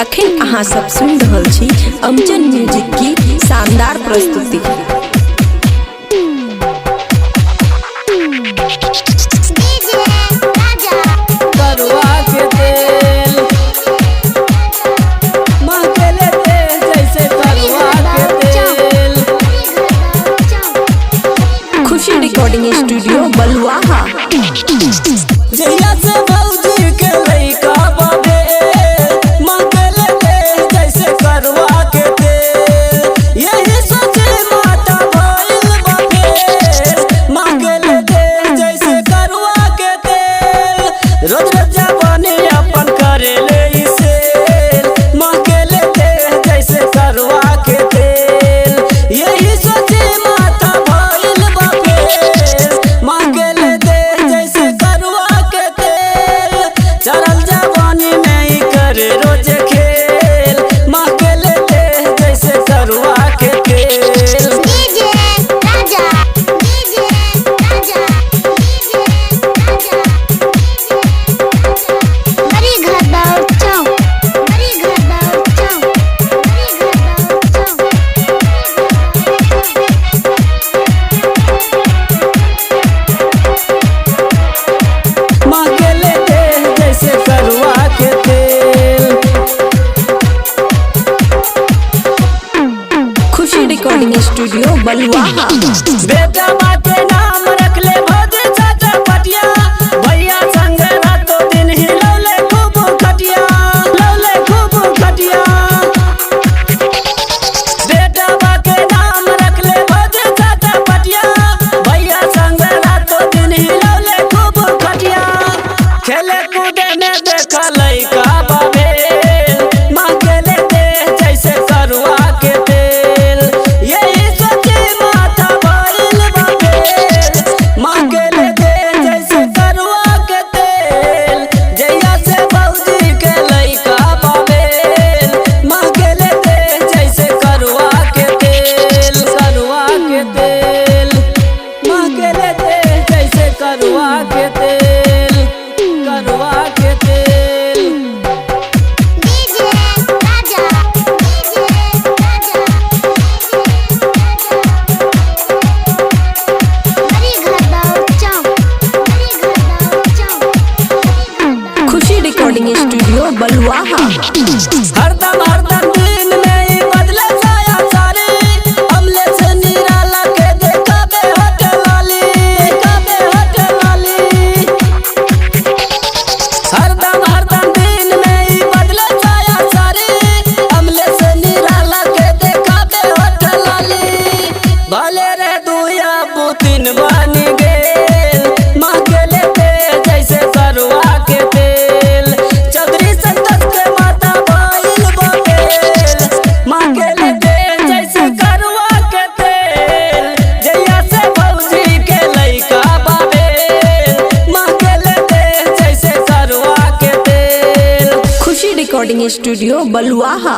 अखन अहाँ सब सुन रहल छी अमजन म्यूजिक की शानदार प्रस्तुति। खुशी रिकॉर्डिंग स्टूडियो बलुआहा। जहिया से भौजी के लइका बाबे मांगले दे जैसे करवा के दे, यही सोचे माता भइल बाबे मांगले दे जैसे करवा के दे। रोज रोज जवानी अपन करे ले इसे मांगले दे जैसे करवा के दे, यही सोचे माता भइल बाबे मांगले दे जैसे करवा के तेल। चढ़ल जवानी में ही करे रोज खेल मांगले दे जैसे करवा के तेल। मांगले दे जैसे करवा के तेल। खुशी रिकॉर्डिंग स्टूडियो बलुआहा। बेटा माँ के नाम रख ले भौजी चाचा पटिया, भैया संग रातों दिन ही लौले खूब खटिया, लौले खूब खटिया। बेटा माँ के नाम रख ले भौजी चाचा पटिया, भैया संग रातों दिन ही लौले खूब खटिया। खेले कूदे में देखा लइका बाबे मांगले दे जैसे करवा के तेल, यही सोची माता भइल बाबे मांगले दे जैसे करवा के तेल। जहिया से भौजी के लइका बाबे मांगले दे जैसे करवा के तेल, करवा के तेल। मांगले दे जैसे करवा के तेल, करवा के तेल। खुशी रिकॉर्डिंग स्टूडियो बलुआहा। हरदम हरदम दिन में ही बदले साया सारी, अमले से निराला के देखा बे होटल वाली, देखा बे होटल वाली। हरदम दिन में ही बदले साया सारी, अमले से निराला के देखा बे होटल वाली। भले रे दुया बुतिन बन गेल मांगले दे जैसे करवा के तेल। चौधरी संतोष के माता भइल बाबेल मांगले दे जैसे करवा के तेल। जहिया से भौजी के लइका बाबेल मांगले दे जैसे करवा के तेल। खुशी रिकॉर्डिंग स्टूडियो बलुआहा।